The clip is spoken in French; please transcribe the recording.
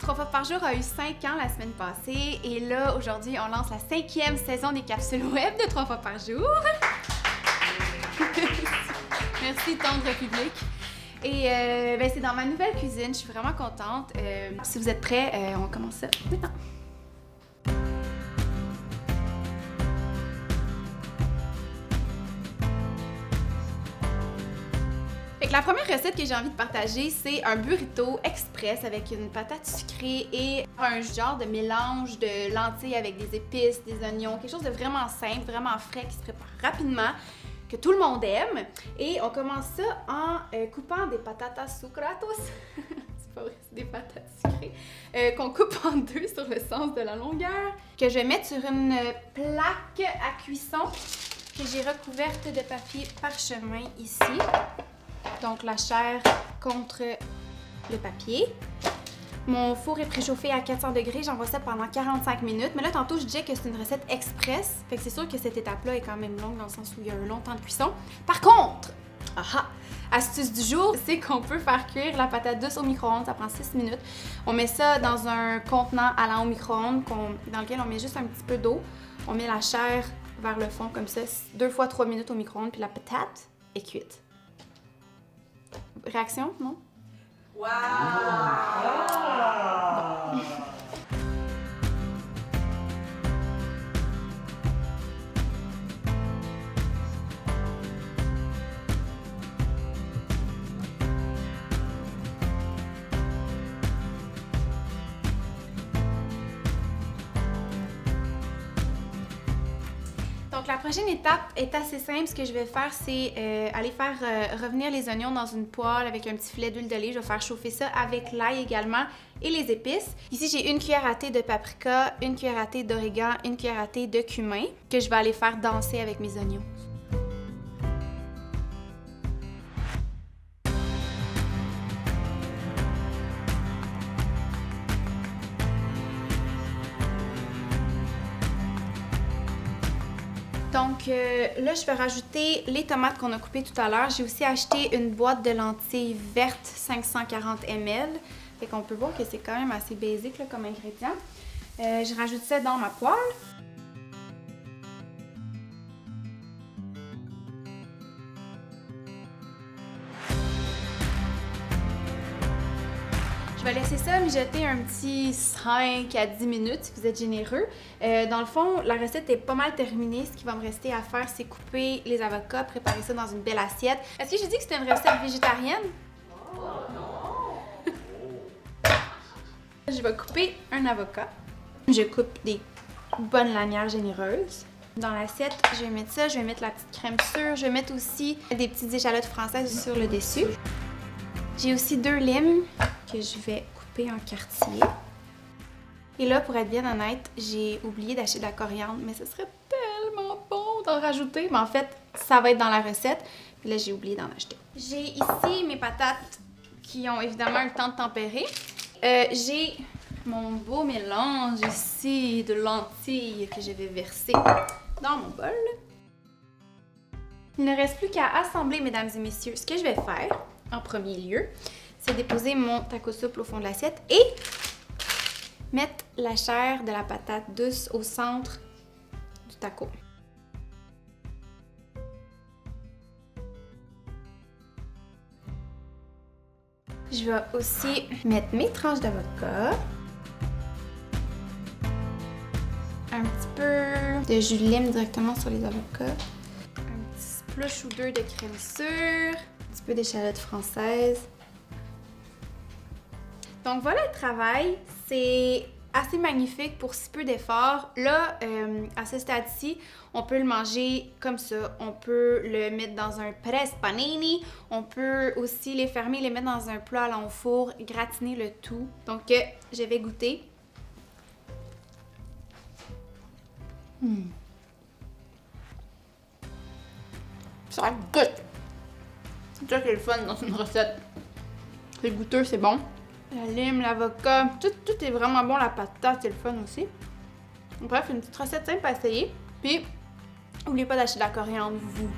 3 fois par jour a eu 5 ans la semaine passée et là, aujourd'hui, on lance la 5e saison des capsules web de 3 fois par jour. Merci, tendre public. Et c'est dans ma nouvelle cuisine, je suis vraiment contente. Si vous êtes prêts, on commence ça maintenant. La première recette que j'ai envie de partager, c'est un burrito express avec une patate sucrée et un genre de mélange de lentilles avec des épices, des oignons, quelque chose de vraiment simple, vraiment frais, qui se prépare rapidement, que tout le monde aime. Et on commence ça en coupant des patatas sucratos, c'est pas vrai, c'est des patates sucrées, qu'on coupe en deux sur le sens de la longueur, que je vais mettre sur une plaque à cuisson que j'ai recouverte de papier parchemin ici. Donc la chair contre le papier. Mon four est préchauffé à 400 degrés, j'envoie ça pendant 45 minutes. Mais là, tantôt, je disais que c'est une recette express. Fait que c'est sûr que cette étape-là est quand même longue dans le sens où il y a un long temps de cuisson. Par contre, astuce du jour, c'est qu'on peut faire cuire la patate douce au micro-ondes. Ça prend 6 minutes. On met ça dans un contenant allant au micro-ondes dans lequel on met juste un petit peu d'eau. On met la chair vers le fond comme ça, 2 fois 3 minutes au micro-ondes, puis la patate est cuite. Réaction, non? Wow! Bon. Donc la prochaine étape est assez simple. Ce que je vais faire, c'est aller faire revenir les oignons dans une poêle avec un petit filet d'huile d'olive. Je vais faire chauffer ça avec l'ail également et les épices. Ici, j'ai 1 cuillère à thé de paprika, 1 cuillère à thé d'origan, 1 cuillère à thé de cumin que je vais aller faire danser avec mes oignons. Donc là, je vais rajouter les tomates qu'on a coupées tout à l'heure. J'ai aussi acheté une boîte de lentilles vertes 540 ml. Fait qu'on peut voir que c'est quand même assez basique là, comme ingrédient. Je rajoute ça dans ma poêle. Je vais laisser ça mijoter un petit 5 à 10 minutes si vous êtes généreux. Dans le fond, la recette est pas mal terminée. Ce qui va me rester à faire, c'est couper les avocats, préparer ça dans une belle assiette. Est-ce que j'ai dit que c'était une recette végétarienne? Oh non! Je vais couper un avocat. Je coupe des bonnes lanières généreuses. Dans l'assiette, je vais mettre ça, je vais mettre la petite crème sûre, je vais mettre aussi des petites échalotes françaises sur le dessus. J'ai aussi 2 limes que je vais couper en quartier. Et là, pour être bien honnête, j'ai oublié d'acheter de la coriandre, mais ce serait tellement bon d'en rajouter. Mais en fait, ça va être dans la recette. Puis là, j'ai oublié d'en acheter. J'ai ici mes patates qui ont évidemment eu le temps de tempérer. J'ai mon beau mélange ici de lentilles que je vais verser dans mon bol. Il ne reste plus qu'à assembler, mesdames et messieurs. Ce que je vais faire, en premier lieu, c'est déposer mon taco souple au fond de l'assiette et mettre la chair de la patate douce au centre du taco. Je vais aussi mettre mes tranches d'avocat, un petit peu de jus de lime directement sur les avocats, un petit splush ou 2 de crème sûre, un petit peu d'échalote française. Donc voilà le travail, c'est assez magnifique pour si peu d'efforts. Là, à ce stade-ci, on peut le manger comme ça. On peut le mettre dans un presse panini. On peut aussi les fermer, les mettre dans un plat allant au four, gratiner le tout. Donc, je vais goûter. Ça goûte! C'est ça qui est le fun dans une recette. C'est goûteux, c'est bon. La lime, l'avocat, tout est vraiment bon. La patate, c'est le fun aussi. Bref, une petite recette simple à essayer. Puis, n'oubliez pas d'acheter de la coriandre, vous.